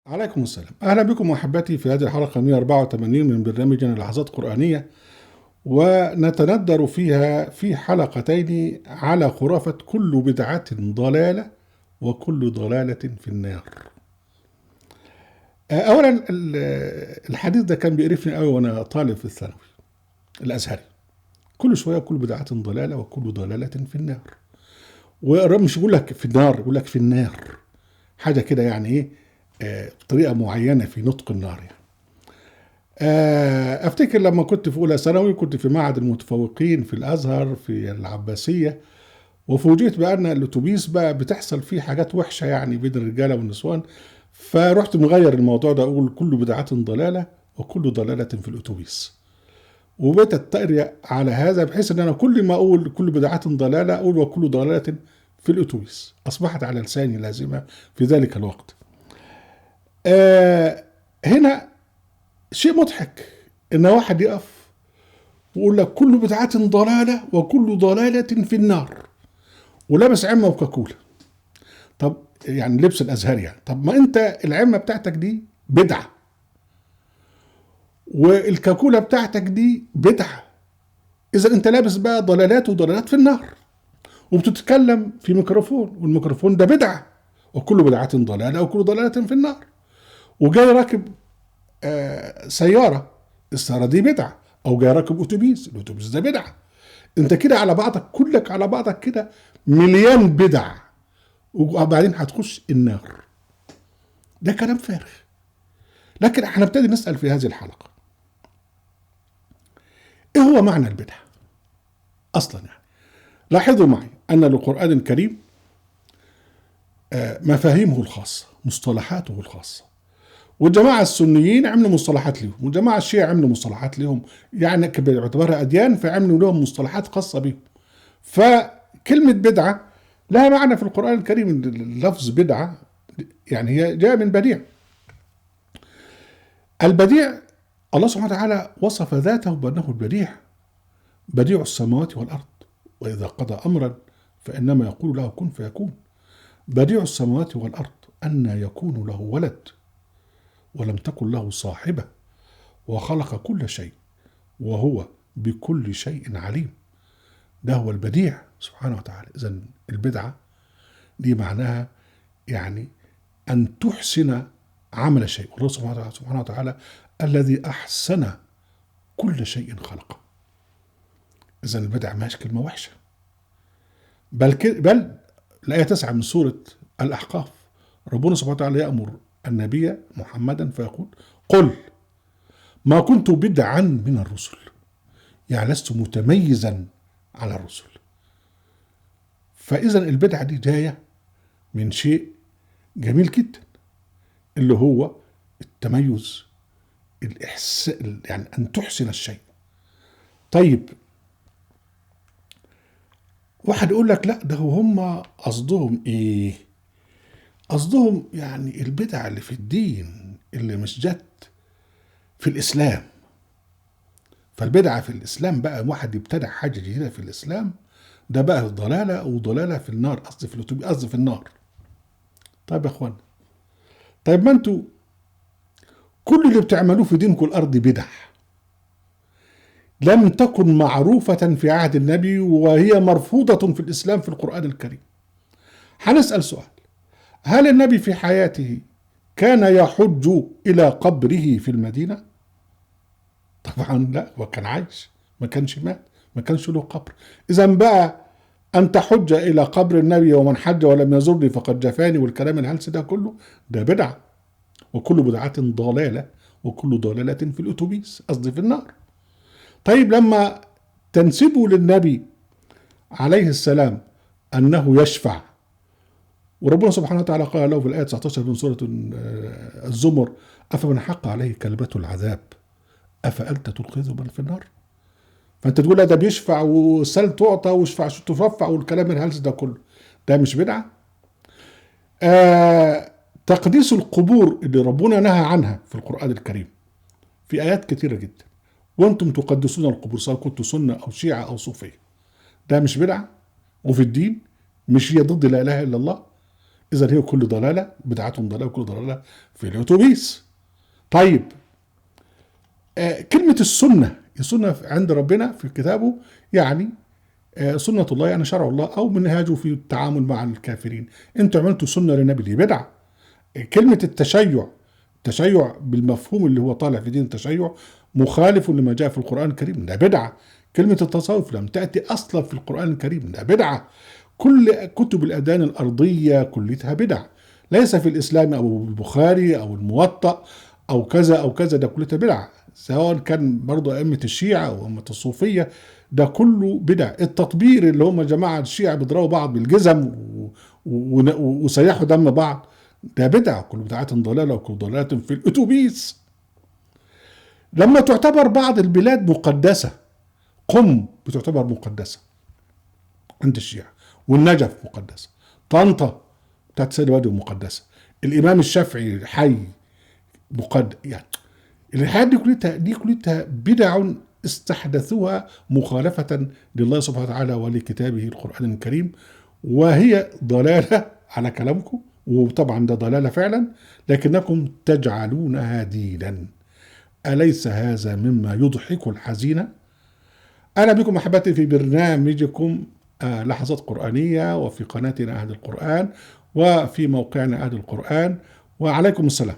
عليكم السلام. أهلا بكم أحبتي في هذه الحلقة 184 من برنامجنا لحظات قرآنية، ونتندر فيها في حلقتين على خرافة كل بدعة ضلالة وكل ضلالة في النار. أولا الحديث ده كان بيقرفني قوي وأنا طالب في الثانوي الأزهري. كل شوية كل بدعة ضلالة وكل ضلالة في النار. ومش يقول لك في النار، يقول لك في النار، حاجة كده يعني إيه، بطريقة معينة في نطق النار يعني. افتكر لما كنت في اولى ثانوي كنت في معهد المتفوقين في الازهر في العباسيه، وفوجئت بان الاتوبيس بقى بتحصل فيه حاجات وحشه يعني بين الرجاله والنسوان، فرحت مغير الموضوع ده اقول كل بدعه ضلاله وكل ضلاله في الاتوبيس، وبقيت اتريق على هذا بحيث ان انا كل ما اقول كل بدعه ضلاله اقول وكل ضلاله في الاتوبيس، اصبحت على لساني لازمه في ذلك الوقت. هنا شيء مضحك ان واحد يقف ويقول لك كل بدعة ضلالة وكل ضلالة في النار، ولابس عمة وكاكولا. طب يعني لبس الازهر يعني، طب ما انت العمة بتاعتك دي بدعة والكاكولا بتاعتك دي بدعة، اذا انت لابس بقى ضلالات وضلالات في النار، وبتتكلم في ميكروفون والميكروفون ده بدعة، وكل بدعة ضلالة وكل ضلالة في النار. وجاي راكب سيارة، السيارة دي بدعة، او جاي راكب اتوبيس، الاتوبيس ده بدعة. انت كده على بعضك، كلك على بعضك كده مليان بدع، وبعدين هتخش النار. ده كلام فارغ. لكن احنا نبتدي نسأل في هذه الحلقة، ايه هو معنى البدع اصلا يعني؟ لاحظوا معي ان للقرآن الكريم مفاهيمه الخاصة، مصطلحاته الخاصة، والجماعة السنيين عملوا مصطلحات لهم، والجماعة الشيعة عملوا مصطلحات لهم، يعني باعتبارها أديان فعملوا لهم مصطلحات خاصة بهم. فكلمة بدعة لها معنى في القرآن الكريم. اللفظ بدعة يعني هي جاء من بديع. البديع الله سبحانه وتعالى وصف ذاته بأنه البديع، بديع السماوات والأرض، وإذا قضى أمرا فإنما يقول له كن فيكون. بديع السماوات والأرض، أن يكون له ولد ولم تكن له صاحبة، وخلق كل شيء وهو بكل شيء عليم. ده هو البديع سبحانه وتعالى. إذن البدعة دي معناها يعني أن تحسن عمل شيء، والله سبحانه وتعالى الذي أحسن كل شيء خلقه. إذن البدعة ماش كلمة وحشة، بل الآية 9 من سورة الأحقاف ربنا سبحانه وتعالى يأمر النبي محمدا فيقول قل ما كنت بدعا من الرسل، يعني لست متميزا على الرسل. فإذا البدعة دي جاية من شيء جميل جدا، اللي هو التميز، الإحسان، يعني أن تحسن الشيء. طيب واحد يقول لك لا ده هم قصدهم إيه؟ قصدهم يعني البدع اللي في الدين اللي مش جت في الإسلام. فالبدعة في الإسلام بقى واحد يبتدع حاجة جديدة في الإسلام، ده بقى ضلالة، وضلالة في النار، قصدي في الأتوبيس، قصدي في النار. طيب يا إخوان، طيب ما أنتوا كل اللي بتعملوه في دينكم الأرض بدع لم تكن معروفة في عهد النبي، وهي مرفوضة في الإسلام في القرآن الكريم. هنسأل سؤال، هل النبي في حياته كان يحج إلى قبره في المدينة؟ طبعا لا، وكان عايش، ما كانش مات، ما كانش له قبر. إذا بقى أن تحج إلى قبر النبي ومن حج ولم يزرني فقد جفاني والكلام الهلس ده كله، ده بدعة، وكل بدعة ضلالة وكل ضلالة في الأتوبيس، قصدي في النار. طيب لما تنسبوا للنبي عليه السلام أنه يشفع، وربنا سبحانه وتعالى قال له في الآية 19 من سورة الزمر أفمن حق عليه كلمة العذاب أفأنت تنقذ من في النار؟ فأنت تقول لا ده بيشفع وسل تعطى ويشفع ترفع والكلام الهلس ده كله، ده مش بدعة؟ تقديس القبور اللي ربنا نهى عنها في القرآن الكريم في آيات كتيرة جدا، وانتم تقدسون القبور سواء كنتوا سنة أو شيعة أو صوفية، ده مش بدعة؟ وفي الدين مش هي ضد لا إله إلا الله؟ إذا هي كل ضلالة بدعة ضلالة وكل ضلالة في الأتوبيس. طيب كلمة السنة عند ربنا في كتابه يعني سنة الله يعني شرع الله أو منهاجه في التعامل مع الكافرين. أنتوا عملتوا سنة للنبي دي بدعة. كلمة التشيع بالمفهوم اللي هو طالع في دين التشيع مخالف لما جاء في القرآن الكريم، ده بدعة. كلمة التصوف لم تأتي أصلا في القرآن الكريم، ده بدعة. كل كتب الأديان الأرضية كلها بدع، ليس في الإسلام أو البخاري أو الموطأ أو كذا أو كذا، ده كلها بدع. سواء كان برضو أئمة الشيعة أو أئمة الصوفية، ده كله بدع. التطبير اللي هم جماعة الشيعة بيضربوا بعض بالجزم وسيحوا دم بعض، ده بدعة. كل بدعة ضلالة وكل ضلالة في الأتوبيس. لما تعتبر بعض البلاد مقدسة، قم بتعتبر مقدسة عند الشيعة، والنجف مقدسة، طنطا بتاعت سيد وادي مقدسة، الإمام الشافعي حي يعني الحاجات دي كلها بدع استحدثوها مخالفة لله سبحانه وتعالى ولكتابه القرآن الكريم، وهي ضلالة على كلامكم، وطبعا ده ضلالة فعلا، لكنكم تجعلونها دينا. أليس هذا مما يضحك الحزين؟ أهلا بكم أحبتي في برنامجكم لحظات قرآنية، وفي قناتنا أهل القرآن، وفي موقعنا أهل القرآن، وعليكم السلام.